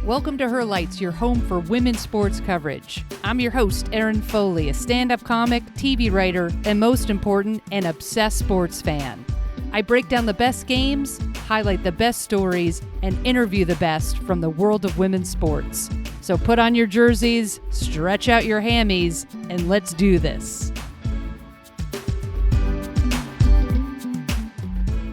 Welcome to Her Lights, your home for women's sports coverage. I'm your host, Erin Foley, a stand-up comic, TV writer, and most important, an obsessed sports fan. I break down the best games, highlight the best stories, and interview the best from the world of women's sports. So put on your jerseys, stretch out your hammies, and let's do this.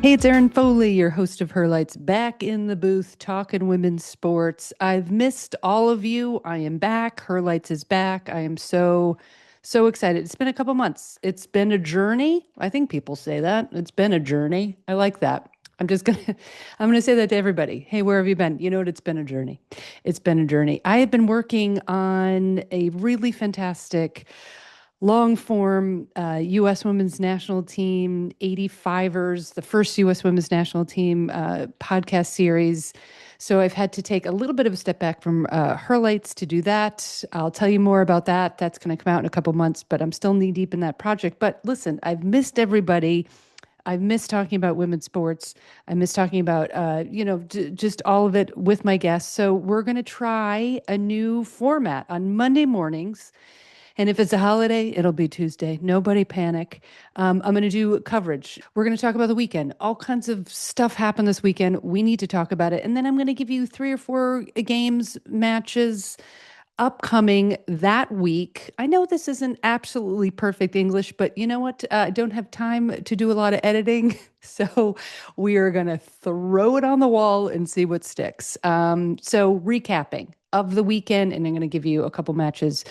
Hey, it's Erin Foley, your host of Her Lights, back in the booth talking women's sports. I've missed all of you. I am back. Her Lights is back. I am so excited. It's been a couple months. It's been a journey. I think people say that. It's been a journey. I like that. I'm gonna say that to everybody. Hey, where have you been? You know what? It's been a journey. It's been a journey. I have been working on a really fantastic long-form U.S. Women's National Team 85ers, the first U.S. Women's National Team podcast series. So I've had to take a little bit of a step back from Her Lights to do that. I'll tell you more about that. That's going to come out in a couple months, but I'm still knee-deep in that project. But listen, I've missed everybody. I've missed talking about women's sports. I miss talking about, just all of it with my guests. So we're going to try a new format on Monday mornings. And if it's a holiday, it'll be Tuesday. Nobody panic. I'm going to do coverage. We're going to talk about the weekend. All kinds of stuff happened this weekend. We need to talk about it. And then I'm going to give you 3 or 4 games, matches upcoming that week. I know this isn't absolutely perfect English, but you know what? I don't have time to do a lot of editing. So we are going to throw it on the wall and see what sticks. So recapping of the weekend, and I'm going to give you a couple matches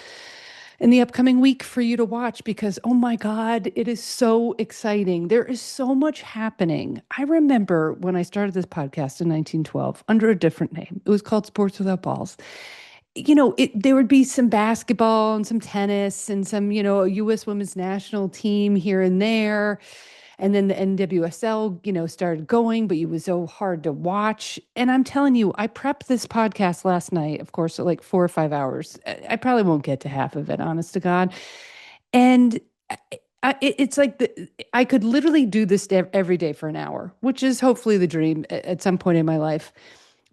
in the upcoming week for you to watch because, oh my God, it is so exciting. There is so much happening. I remember when I started this podcast in 1912 under a different name. It was called Sports Without Balls. You know, there would be some basketball and some tennis and some, U.S. Women's National Team here and there. And then the NWSL, started going, but it was so hard to watch. And I'm telling you, I prepped this podcast last night, of course, like 4 or 5 hours. I probably won't get to half of it, honest to God. And it's like I could literally do this every day for an hour, which is hopefully the dream at some point in my life.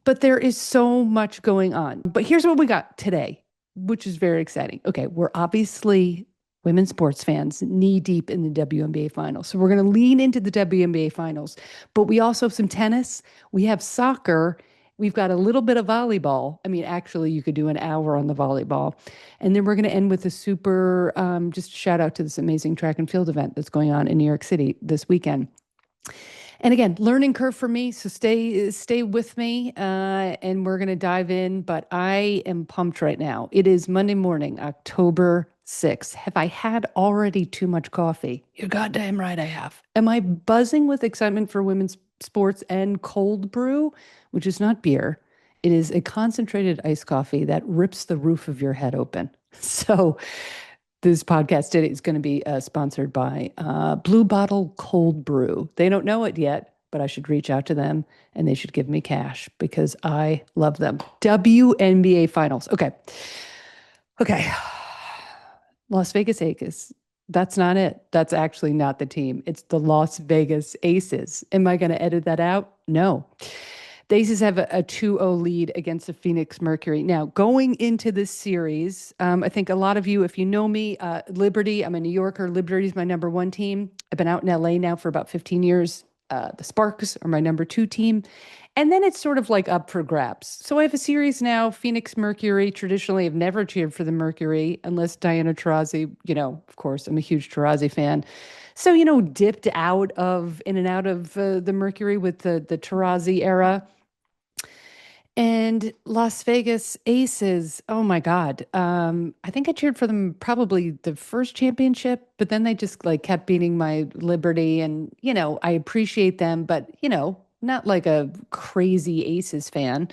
But there is so much going on. But here's what we got today, which is very exciting. Okay, we're obviously women's sports fans knee deep in the WNBA finals. So we're going to lean into the WNBA finals, but we also have some tennis. We have soccer. We've got a little bit of volleyball. I mean, actually you could do an hour on the volleyball. And then we're going to end with a super, just shout out to this amazing track and field event that's going on in New York City this weekend. And again, learning curve for me. So stay with me and we're going to dive in, but I am pumped right now. It is Monday morning, October 6th. Have I had already too much coffee? You're goddamn right I have. Am I buzzing with excitement for women's sports and cold brew, which is not beer? It is a concentrated iced coffee that rips the roof of your head open. So this podcast today is going to be sponsored by Blue Bottle Cold Brew. They don't know it yet, but I should reach out to them and they should give me cash because I love them. WNBA finals. Okay. Las Vegas Aces. That's not it. That's actually not the team. It's the Las Vegas Aces. Am I going to edit that out? No. The Aces have a 2-0 lead against the Phoenix Mercury. Now, going into this series, I think a lot of you, if you know me, Liberty, I'm a New Yorker. Liberty is my number 1 team. I've been out in LA now for about 15 years. The Sparks are my number 2 team. And then it's sort of like up for grabs. So I have a series now, Phoenix Mercury. Traditionally, I've never cheered for the Mercury unless Diana Taurasi, of course, I'm a huge Taurasi fan. So, dipped in and out of the Mercury with the Taurasi era. And Las Vegas Aces, oh my God. I think I cheered for them probably the first championship, but then they just kept beating my Liberty and, I appreciate them, but, not like a crazy Aces fan,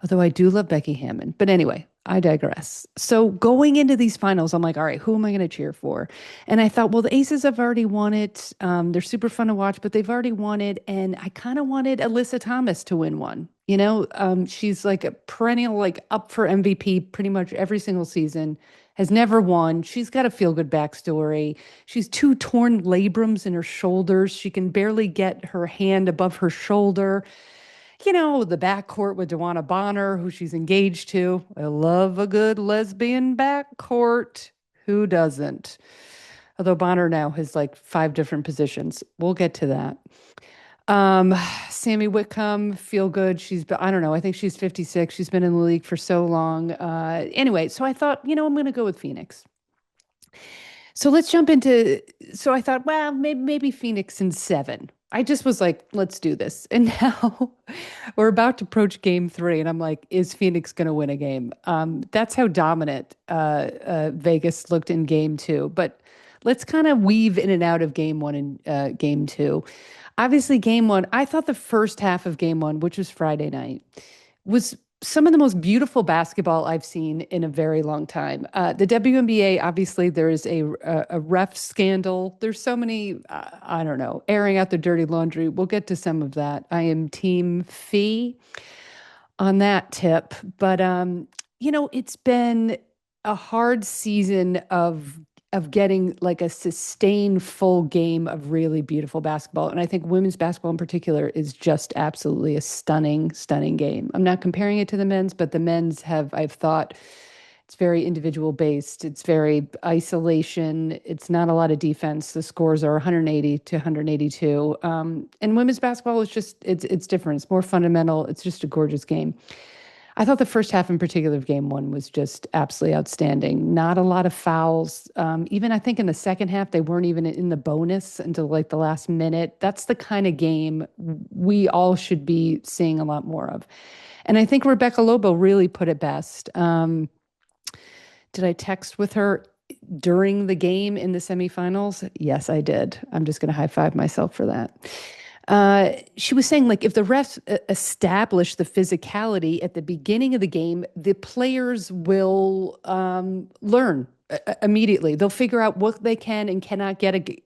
although I do love Becky Hammond. But anyway, I digress. So going into these finals, I'm like, all right, who am I going to cheer for? And I thought, well, the Aces have already won it. They're super fun to watch, but they've already won it. And I kind of wanted Alyssa Thomas to win one. She's like a perennial, up for MVP pretty much every single season, has never won. She's got a feel-good backstory. She's 2 torn labrums in her shoulders. She can barely get her hand above her shoulder. The backcourt with Dewana Bonner, who she's engaged to. I love a good lesbian backcourt. Who doesn't? Although Bonner now has like five different positions. We'll get to that. Um, Sammy Whitcomb, feel good. I don't know, I think she's 56. She's been in the league for so long. Anyway, so I thought, I'm going to go with Phoenix. So let's jump into. So I thought, well, maybe Phoenix in seven. I just was like, let's do this. And now we're about to approach game three, and I'm like, is Phoenix going to win a game? That's how dominant Vegas looked in game two. But let's kind of weave in and out of game one and game two. Obviously, game one, I thought the first half of game one, which was Friday night, was some of the most beautiful basketball I've seen in a very long time. The WNBA, obviously, there is a ref scandal. There's so many, I don't know, airing out the dirty laundry. We'll get to some of that. I am team Fee on that tip. But it's been a hard season of getting like a sustained full game of really beautiful basketball. And I think women's basketball in particular is just absolutely a stunning, stunning game. I'm not comparing it to the men's, but the men's I've thought it's very individual based. It's very isolation. It's not a lot of defense. The scores are 180 to 182. And women's basketball is just, it's different. It's more fundamental. It's just a gorgeous game. I thought the first half in particular of game one was just absolutely outstanding. Not a lot of fouls. Even I think in the second half, they weren't even in the bonus until like the last minute. That's the kind of game we all should be seeing a lot more of. And I think Rebecca Lobo really put it best. Did I text with her during the game in the semifinals? Yes, I did. I'm just going to high five myself for that. She was saying, like, if the refs establish the physicality at the beginning of the game, the players will learn immediately. They'll figure out what they can and cannot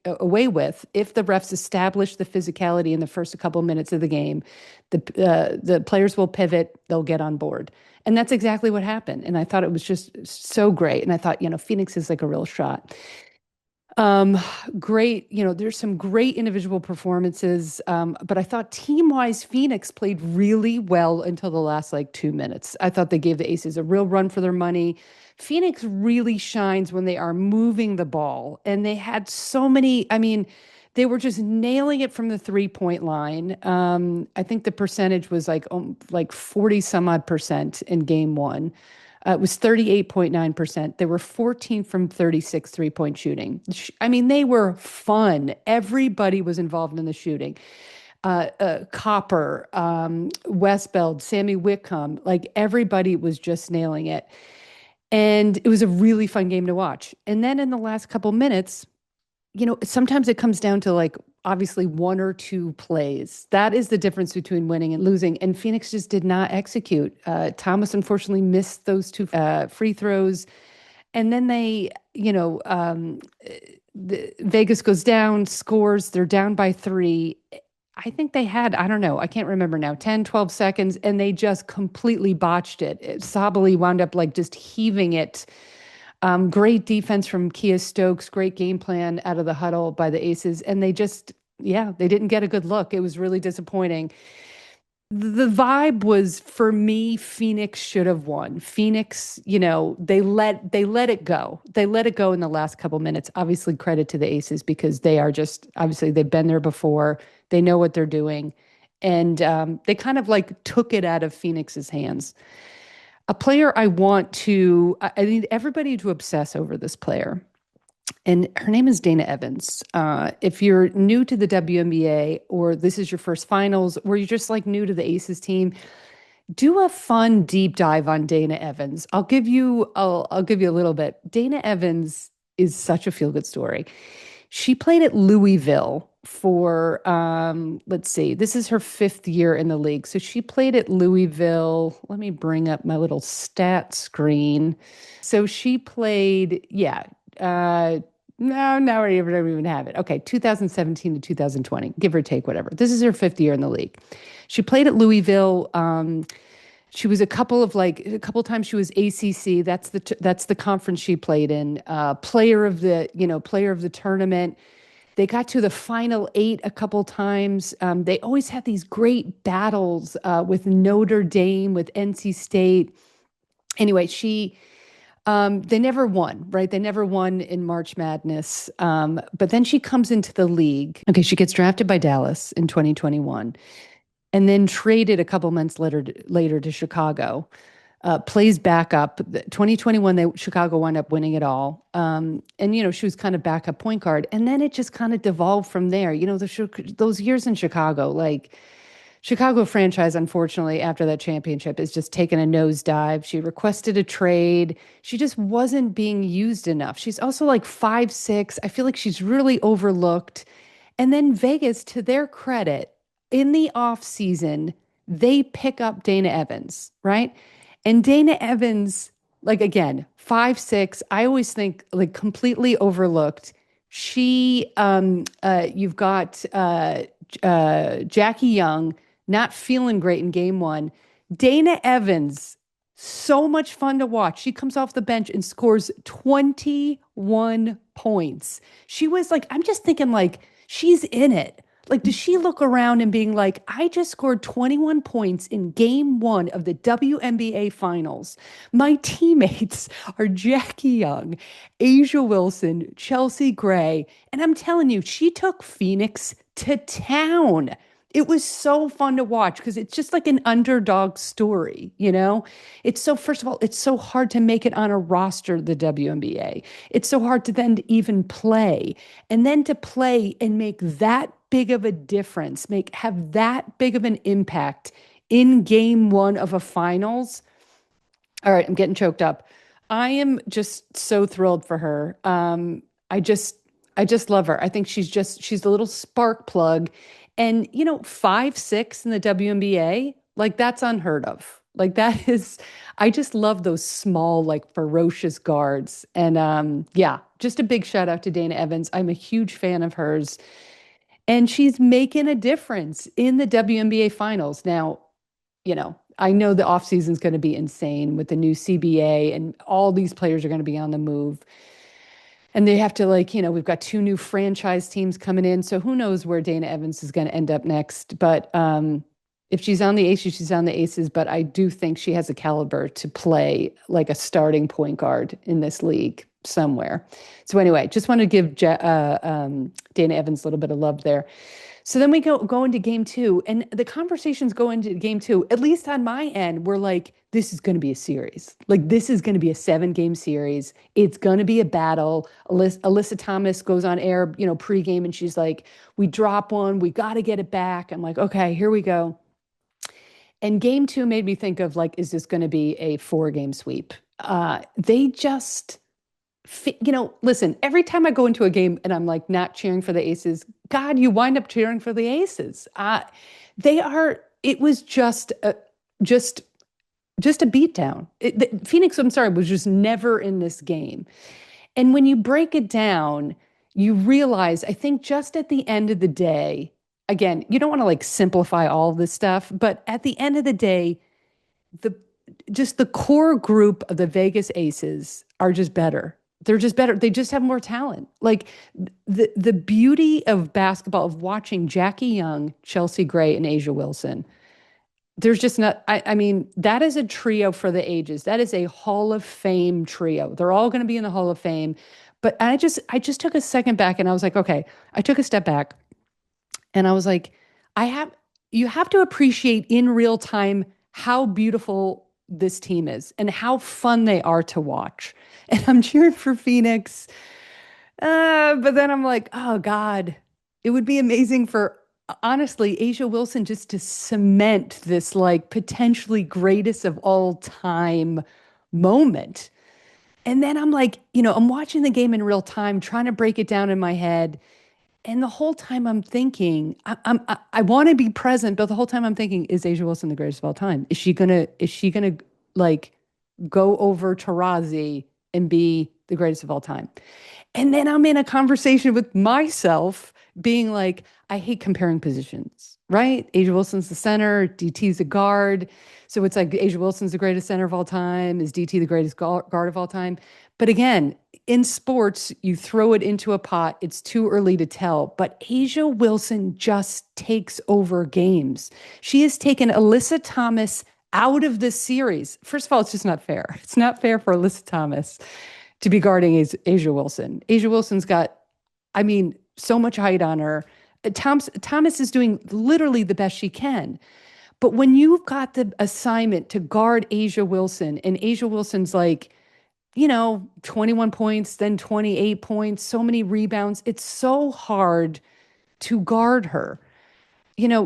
away with. If the refs establish the physicality in the first couple minutes of the game, the players will pivot. They'll get on board. And that's exactly what happened. And I thought it was just so great. And I thought, Phoenix is like a real shot. Um, Great, there's some great individual performances, but I thought team-wise, Phoenix played really well until the last like 2 minutes. I thought they gave the Aces a real run for their money. Phoenix really shines when they are moving the ball, and they had so many. I mean, they were just nailing it from the three-point line. I think the percentage was like 40 some odd percent in game one. It was 38.9%. They were 14 from 36 three-point shooting. I mean, they were fun. Everybody was involved in the shooting. Copper, Westbeld, Sammy Whitcomb, like everybody was just nailing it. And it was a really fun game to watch. And then in the last couple minutes, sometimes it comes down to like obviously one or two plays. That is the difference between winning and losing. And Phoenix just did not execute. Thomas unfortunately missed those two free throws. And then Vegas goes down, scores, they're down by three. I think they had, I don't know, I can't remember now, 10, 12 seconds, and they just completely botched it. Sabally wound up like just heaving it. Great defense from Kia Stokes, great game plan out of the huddle by the Aces. And they just, yeah, they didn't get a good look. It was really disappointing. The vibe was for me, Phoenix should have won. Phoenix, they let it go. They let it go in the last couple minutes. Obviously, credit to the Aces because they are just obviously they've been there before. They know what they're doing. And they kind of like took it out of Phoenix's hands. A player I need everybody to obsess over this player. And her name is Dana Evans. If you're new to the WNBA or this is your first finals or you're just like new to the Aces team, do a fun deep dive on Dana Evans. I'll give you a little bit. Dana Evans is such a feel good story. She played at Louisville for let's see, this is her fifth year in the league. So she played at Louisville. Let me bring up my little stat screen. So she played, yeah, no, now I don't even have it. Okay, 2017 to 2020, give or take, whatever. This is her fifth year in the league. She played at Louisville. She was a couple times she was ACC. That's the conference she played in. Player of the tournament. They got to the final eight a couple times. They always had these great battles with Notre Dame, with NC State. Anyway, they never won, right? They never won in March Madness. But then she comes into the league. Okay, she gets drafted by Dallas in 2021 and then traded a couple months later to Chicago. Plays backup. 2021, Chicago wound up winning it all. And, she was kind of backup point guard. And then it just kind of devolved from there. Those years in Chicago, like Chicago franchise, unfortunately, after that championship, is just taken a nosedive. She requested a trade. She just wasn't being used enough. She's also like 5'6". I feel like she's really overlooked. And then Vegas, to their credit, in the off season, they pick up Dana Evans, right? And Dana Evans, like again, 5'6". I always think like completely overlooked. You've got Jackie Young not feeling great in game one. Dana Evans, so much fun to watch. She comes off the bench and scores 21 points. She was like, I'm just thinking like she's in it. Like, does she look around and being like, I just scored 21 points in game one of the WNBA finals. My teammates are Jackie Young, Asia Wilson, Chelsea Gray. And I'm telling you, she took Phoenix to town. It was so fun to watch because it's just like an underdog story, first of all, it's so hard to make it on a roster, the WNBA. It's so hard to then even play. And then to play and make that big of a difference, have that big of an impact in game one of a finals. All right, I'm getting choked up. I am just so thrilled for her. I just love her. I think she's a little spark plug. And, 5'6" in the WNBA, like that's unheard of. Like I just love those small, like ferocious guards. And just a big shout out to Dana Evans. I'm a huge fan of hers. And she's making a difference in the WNBA finals. Now, I know the offseason is going to be insane with the new CBA and all these players are going to be on the move. And they have to we've got two new franchise teams coming in. So who knows where Dana Evans is going to end up next. But if she's on the Aces, she's on the Aces. But I do think she has a caliber to play like a starting point guard in this league somewhere. So anyway, just want to give Dana Evans a little bit of love there. So then we go into game two, and the conversations go into game two, at least on my end, we're like, this is going to be a series. Like, this is going to be a 7-game series. It's going to be a battle. Alyssa Thomas goes on air, pregame, and she's like, we drop one. We got to get it back. I'm like, okay, here we go. And game two made me think of like, is this going to be a 4-game sweep? They just... listen, every time I go into a game and I'm like not cheering for the Aces, God, you wind up cheering for the Aces. It was just a beatdown. Phoenix, I'm sorry, was just never in this game. And when you break it down, you realize, I think just at the end of the day, again, you don't want to like simplify all of this stuff, but at the end of the day, the core group of the Vegas Aces are just better. They're just better. They just have more talent. Like the beauty of basketball, of watching Jackie Young, Chelsea Gray, and Asia Wilson. There's just not, I mean, that is a trio for the ages. That is a Hall of Fame trio. They're all going to be in the Hall of Fame. But I just took a second back and I was like, okay, I took a step back and I was like, you have to appreciate in real time how beautiful this team is and how fun they are to watch. And I'm cheering for Phoenix. But then I'm like, oh God, it would be amazing for, honestly, Asia Wilson just to cement this like potentially greatest of all time moment. And then I'm like, I'm watching the game in real time, trying to break it down in my head. And the whole time I'm thinking, I want to be present, but the whole time I'm thinking, is Asia Wilson the greatest of all time? Is she gonna like go over Tarazi and be the greatest of all time? And then I'm in a conversation with myself being like, I hate comparing positions, right? Asia Wilson's the center, DT's the guard. So it's like Asia Wilson's the greatest center of all time. Is DT the greatest guard of all time? But again, in sports, you throw it into a pot. It's too early to tell. But Asia Wilson just takes over games. She has taken Alyssa Thomas out of this series. First of all, it's just not fair. It's not fair for Alyssa Thomas to be guarding Asia Wilson. Asia Wilson's got, I mean, so much height on her. Thomas is doing literally the best she can. But when you've got the assignment to guard Asia Wilson, and Asia Wilson's like, 21 points, then 28 points, so many rebounds, it's so hard to guard her.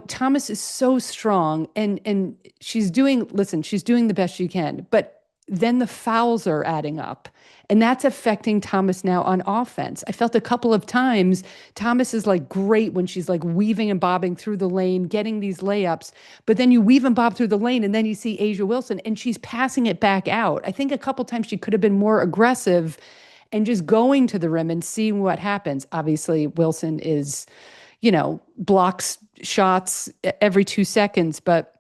Thomas is so strong and she's doing the best she can, but then the fouls are adding up. And that's affecting Thomas now on offense. I felt a couple of times Thomas is like great when she's like weaving and bobbing through the lane, getting these layups, but then you weave and bob through the lane and then you see Asia Wilson and she's passing it back out. I think a couple times she could have been more aggressive and just going to the rim and seeing what happens. Obviously, Wilson is blocks shots every 2 seconds. But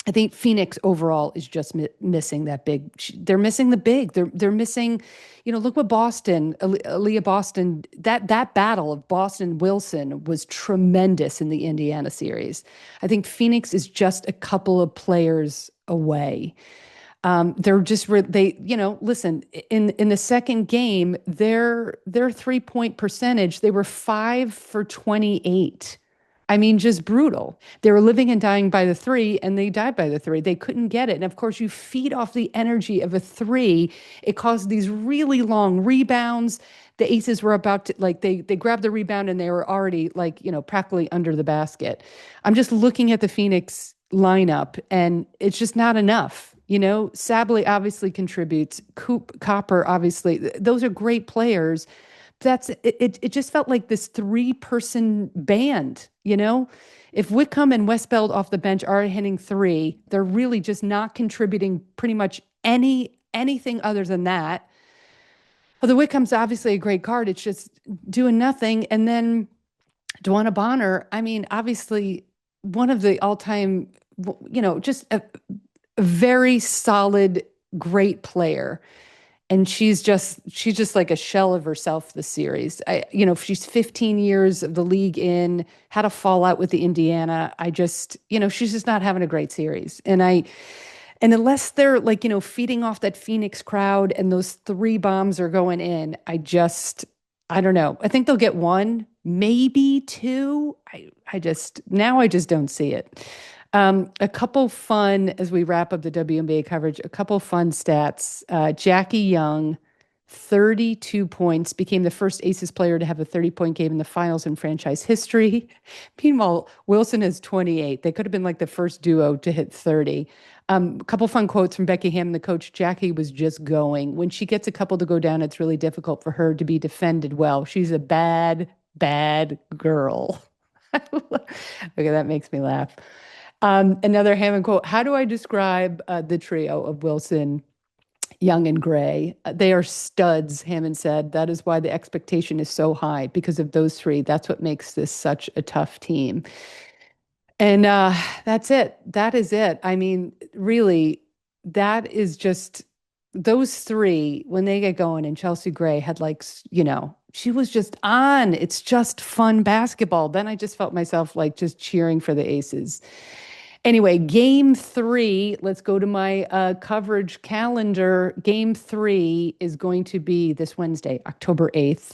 I think Phoenix overall is just missing that big. They're missing the big. They're missing, look what Boston, Aaliyah Boston, that battle of Boston Wilson was tremendous in the Indiana series. I think Phoenix is just a couple of players away. They're just listen, in the second game, their 3-point percentage, they were 5 for 28. I mean, just brutal. They were living and dying by the three, and they died by the three. They couldn't get it. And of course, you feed off the energy of a three. It caused these really long rebounds. The Aces were about to, they grabbed the rebound and they were already practically under the basket. I'm just looking at the Phoenix lineup, and it's just not enough. Sabley obviously contributes. Copper, obviously. Those are great players. It just felt like this 3-person band, If Whitcomb and Westbeld off the bench are hitting three, they're really just not contributing pretty much anything other than that. Although Whitcomb's obviously a great guard, it's just doing nothing. And then Dwana Bonner, I mean, obviously one of the all-time, just a very solid, great player. And she's just like a shell of herself this series. She's 15 years of the league in, had a fallout with the Indiana. She's just not having a great series. And unless they're feeding off that Phoenix crowd and those 3 bombs are going in, I don't know. I think they'll get 1, maybe 2. I just don't see it. A couple fun, as we wrap up the WNBA coverage, a couple fun stats. Jackie Young, 32 points, became the first Aces player to have a 30-point game in the finals in franchise history. Meanwhile, Wilson has 28. They could have been like the first duo to hit 30. A couple fun quotes from Becky Hammon, the coach. Jackie was just going. When she gets a couple to go down, it's really difficult for her to be defended well. She's a bad, bad girl. Okay, that makes me laugh. Another Hammond quote: "How do I describe the trio of Wilson, Young, and Gray? They are studs," Hammond said. "That is why the expectation is so high, because of those three. That's what makes this such a tough team." And that's it. That is it. I mean, really, that is just those three, when they get going, and Chelsea Gray had she was just on. It's just fun basketball. Then I just felt myself just cheering for the Aces. Anyway, game 3, let's go to my coverage calendar. Game 3 is going to be this Wednesday, October 8th.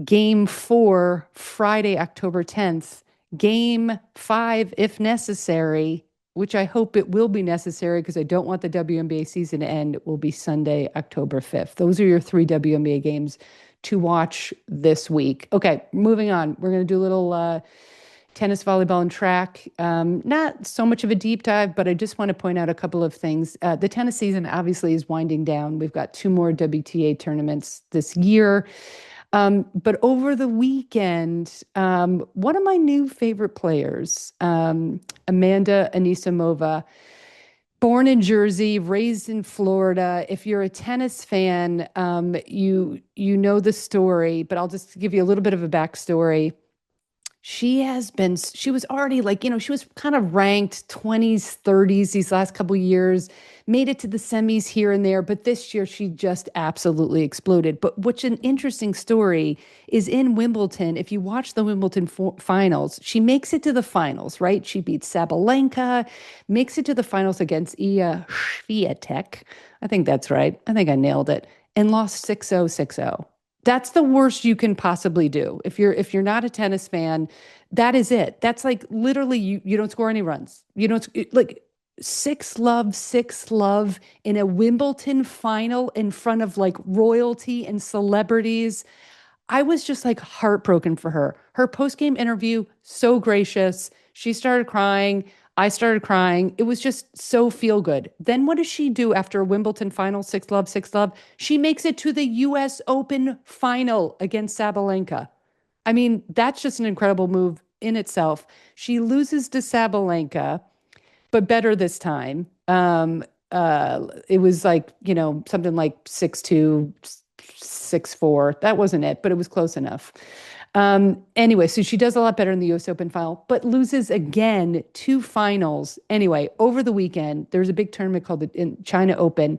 Game 4, Friday, October 10th. Game 5, if necessary, which I hope it will be necessary because I don't want the WNBA season to end, will be Sunday, October 5th. Those are your 3 WNBA games to watch this week. Okay, moving on. We're going to do a little tennis, volleyball, and track. Not so much of a deep dive, but I just want to point out a couple of things. The tennis season obviously is winding down. We've got 2 more WTA tournaments this year. But over the weekend, one of my new favorite players, Amanda Anisimova, born in Jersey, raised in Florida. If you're a tennis fan, you know the story, but I'll just give you a little bit of a backstory. She was already she was kind of ranked 20s, 30s these last couple of years, made it to the semis here and there, but this year she just absolutely exploded. But what's an interesting story is in Wimbledon, if you watch the Wimbledon finals, she makes it to the finals, right? She beats Sabalenka, makes it to the finals against Ia Swiatek. I think that's right. I think I nailed it. And lost 6-0, 6-0. That's the worst you can possibly do. If you're not a tennis fan, that is it. That's like literally you don't score any runs. You don't like 6-love, 6-love in a Wimbledon final in front of like royalty and celebrities. I was just like heartbroken for her. Her post-game interview, so gracious. She started crying. I started crying. It was just so feel good. Then what does she do after a Wimbledon final, 6-love, 6-love? She makes it to the US Open final against Sabalenka. I mean, that's just an incredible move in itself. She loses to Sabalenka, but better this time. It was like, something like 6-2, 6-4. That wasn't it, but it was close enough. Anyway, so she does a lot better in the US Open final, but loses again two finals. Anyway, over the weekend, there's a big tournament called the China Open.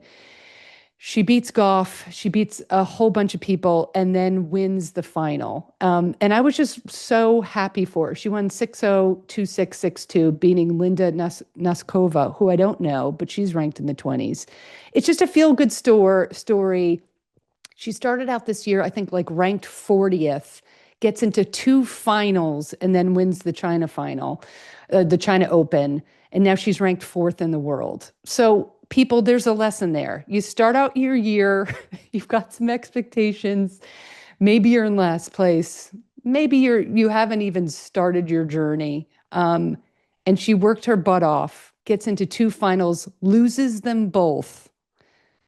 She beats Goff, she beats a whole bunch of people, and then wins the final. And I was just so happy for her. She won 6-0, 2-6, 6-2, beating Linda Noskova, who I don't know, but she's ranked in the 20s. It's just a feel-good story. She started out this year, I think, like ranked 40th, gets into two finals, and then wins the China final, the China Open. And now she's ranked fourth in the world. So people, there's a lesson there. You start out your year, you've got some expectations. Maybe you're in last place. Maybe you haven't even started your journey. And she worked her butt off, gets into two finals, loses them both,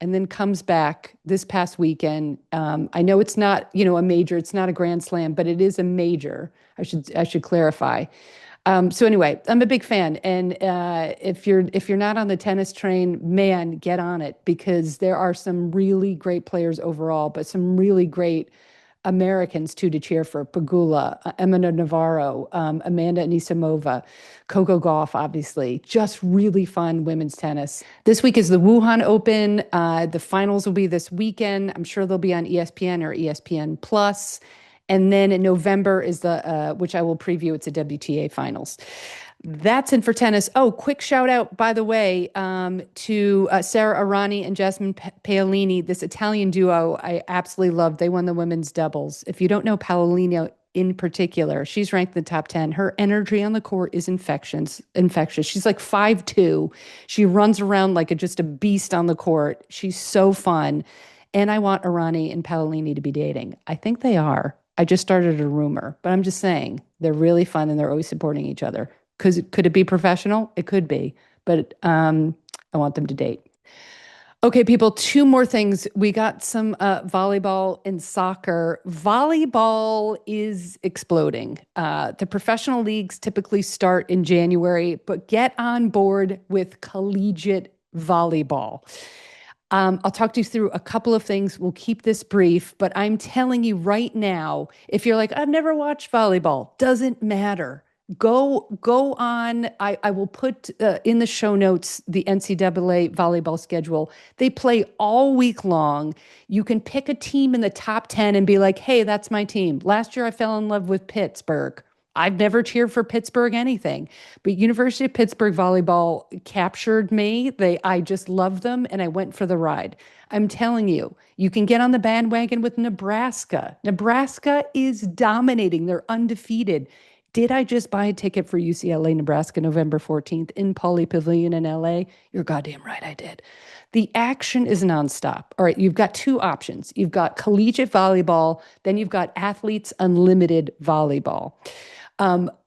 and then comes back this past weekend. I know it's not, a major, it's not a Grand Slam, but it is a major. I should clarify. So anyway, I'm a big fan, and if you're not on the tennis train, man, get on it, because there are some really great players overall, but some really great Americans too to cheer for. Pegula, Emma Navarro, Amanda Anisimova, Coco Gauff, obviously. Just really fun women's tennis. This week is the Wuhan Open. The finals will be this weekend. I'm sure they'll be on ESPN or ESPN Plus. And then in November is which I will preview, it's a WTA finals. That's it for tennis. Oh, quick shout out, by the way, to Sarah Arani and Jasmine Paolini, this Italian duo I absolutely love. They won the women's doubles. If you don't know Paolini in particular, she's ranked in the top 10. Her energy on the court is infectious. She's like 5'2". She runs around like just a beast on the court. She's so fun. And I want Arani and Paolini to be dating. I think they are. I just started a rumor, but I'm just saying they're really fun and they're always supporting each other. Could it be professional? It could be, but I want them to date. Okay, people, two more things. We got some volleyball and soccer. Volleyball is exploding. The professional leagues typically start in January, but get on board with collegiate volleyball. I'll talk to you through a couple of things. We'll keep this brief, but I'm telling you right now, if you're like, I've never watched volleyball, doesn't matter. Go on. I will put in the show notes the NCAA volleyball schedule. They play all week long. You can pick a team in the top 10 and be like, hey, that's my team. Last year I fell in love with Pittsburgh. I've never cheered for Pittsburgh anything, but University of Pittsburgh volleyball captured me. I just loved them, and I went for the ride. I'm telling you, you can get on the bandwagon with Nebraska. Nebraska is dominating. They're undefeated. Did I just buy a ticket for UCLA, Nebraska, November 14th in Pauley Pavilion in LA? You're goddamn right, I did. The action is nonstop. All right, you've got two options. You've got collegiate volleyball, then you've got Athletes Unlimited volleyball.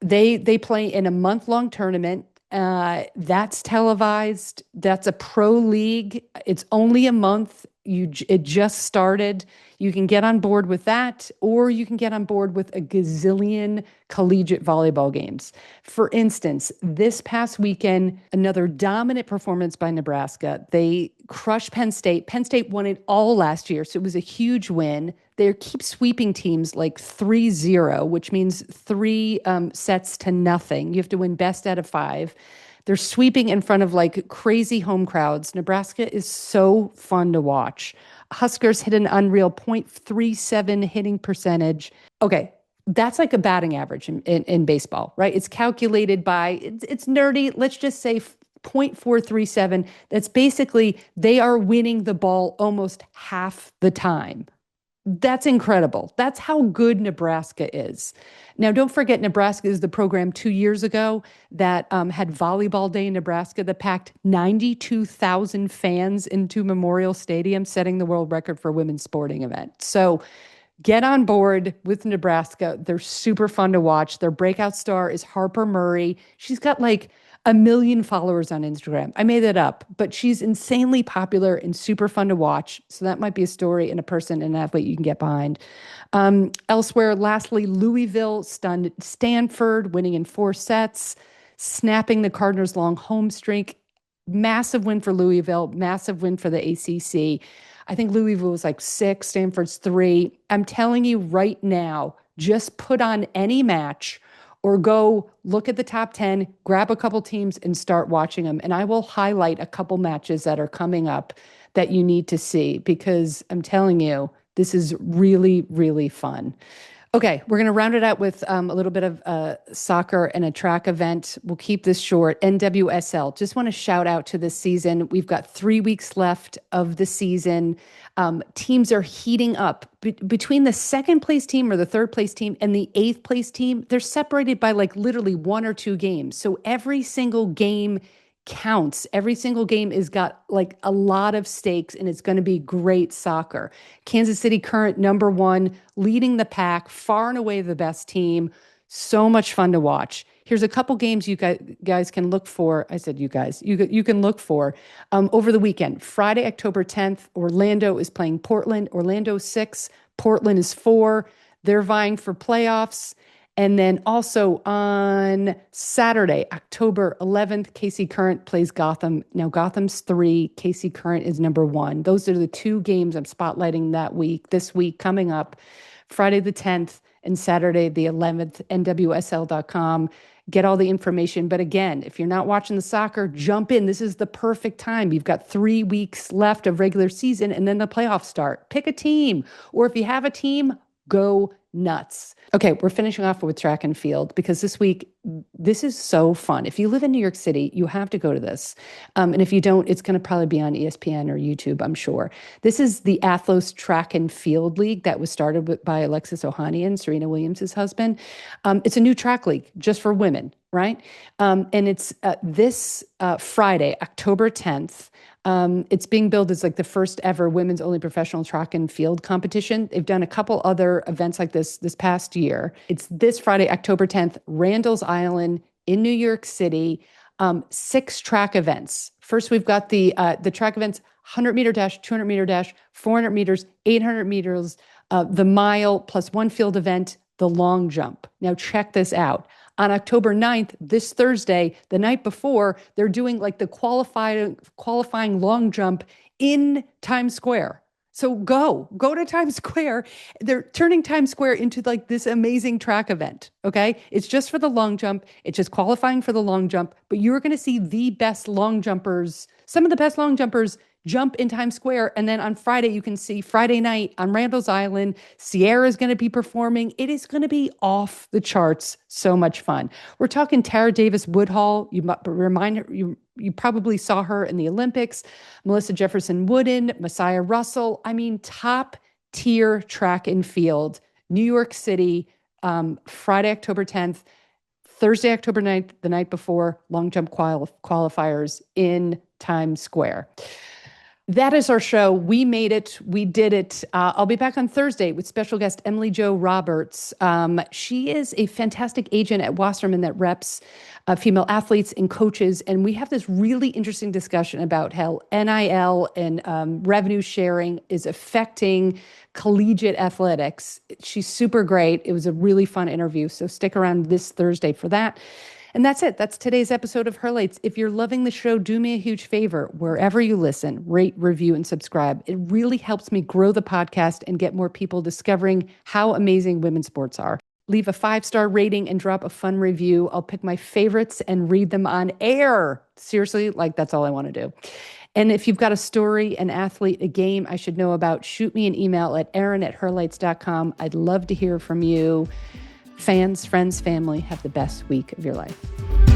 They play in a month-long tournament. That's televised. That's a pro league. It's only a month. It just started. You can get on board with that, or you can get on board with a gazillion collegiate volleyball games. For instance, this past weekend, another dominant performance by Nebraska. They crushed Penn State. Penn State won it all last year, so it was a huge win. They keep sweeping teams like 3-0, which means 3 sets to nothing. You have to win best out of 5. They're sweeping in front of like crazy home crowds. Nebraska is so fun to watch. Huskers hit an unreal .37 hitting percentage. Okay, that's like a batting average in baseball, right? It's calculated by, it's nerdy. Let's just say .437. That's basically they are winning the ball almost half the time. That's incredible. That's how good Nebraska is. Now, don't forget, Nebraska is the program 2 years ago that had Volleyball Day in Nebraska that packed 92,000 fans into Memorial Stadium, setting the world record for women's sporting event. So get on board with Nebraska. They're super fun to watch. Their breakout star is Harper Murray. She's got like 1 million followers on Instagram. I made that up, but she's insanely popular and super fun to watch. So that might be a story and a person and an athlete you can get behind. Elsewhere, lastly, Louisville stunned Stanford, winning in 4 sets, snapping the Cardinals' long home streak. Massive win for Louisville, massive win for the ACC. I think Louisville was like 6, Stanford's 3. I'm telling you right now, just put on any match or go look at the top 10, grab a couple teams and start watching them. And I will highlight a couple matches that are coming up that you need to see because I'm telling you, this is really, really fun. Okay, we're going to round it out with a little bit of soccer and a track event. We'll keep this short. NWSL. Just want to shout out to this season. We've got 3 weeks left of the season. Teams are heating up. Between the second place team or the third place team and the 8th place team, they're separated by like literally 1 or 2 games. So every single game counts. Every single game has got like a lot of stakes and it's going to be great soccer. Kansas City Current #1, leading the pack, far and away the best team. So much fun to watch. Here's a couple games you guys can look for. I said you guys, you can look for over the weekend. Friday, October 10th, Orlando is playing Portland. Orlando 6, Portland is 4. They're vying for playoffs. And then also on Saturday, October 11th, KC Current plays Gotham. Now Gotham's 3, KC Current is #1. Those are the 2 games I'm spotlighting this week coming up. Friday the 10th and Saturday the 11th, NWSL.com. Get all the information. But again, if you're not watching the soccer, jump in. This is the perfect time. You've got 3 weeks left of regular season and then the playoffs start. Pick a team. Or if you have a team, go nuts. Okay, we're finishing off with track and field because this week, this is so fun. If you live in New York City, you have to go to this. And if you don't, it's going to probably be on ESPN or YouTube, I'm sure. This is the Athlos Track and Field League that was started by Alexis Ohanian, Serena Williams' husband. It's a new track league just for women, right? And it's this Friday, October 10th. It's being billed as like the first ever women's only professional track and field competition. They've done a couple other events like this past year. It's this Friday, October 10th, Randall's Island in New York City. 6 track events. First, we've got the track events: 100-meter dash, 200-meter dash, 400 meters, 800 meters, the mile plus 1 field event, the long jump. Now check this out. On October 9th, this Thursday, the night before, they're doing like the qualifying long jump in Times Square. So go to Times Square. They're turning Times Square into like this amazing track event. Okay. It's just for the long jump. It's just qualifying for the long jump, but you're going to see the best long jumpers, some of the best long jumpers jump in Times Square. And then on Friday, you can see Friday night on Randall's Island, Sierra is going to be performing. It is going to be off the charts. So much fun. We're talking Tara Davis Woodhall. You probably saw her in the Olympics. Melissa Jefferson Wooden, Messiah Russell. I mean, top tier track and field. New York City, Friday, October 10th, Thursday, October 9th, the night before, long jump qualifiers in Times Square. That is our show. We made it. We did it. I'll be back on Thursday with special guest Emily Jo Roberts. She is a fantastic agent at Wasserman that reps female athletes and coaches. And we have this really interesting discussion about how NIL and revenue sharing is affecting collegiate athletics. She's super great. It was a really fun interview. So stick around this Thursday for that. And that's it. That's today's episode of Herlights. If you're loving the show, do me a huge favor. Wherever you listen, rate, review, and subscribe. It really helps me grow the podcast and get more people discovering how amazing women's sports are. leave a 5-star rating and drop a fun review. I'll pick my favorites and read them on air. Seriously, like that's all I want to do. And if you've got a story, an athlete, a game I should know about, shoot me an email at erin@herlights.com. I'd love to hear from you. Fans, friends, family, have the best week of your life.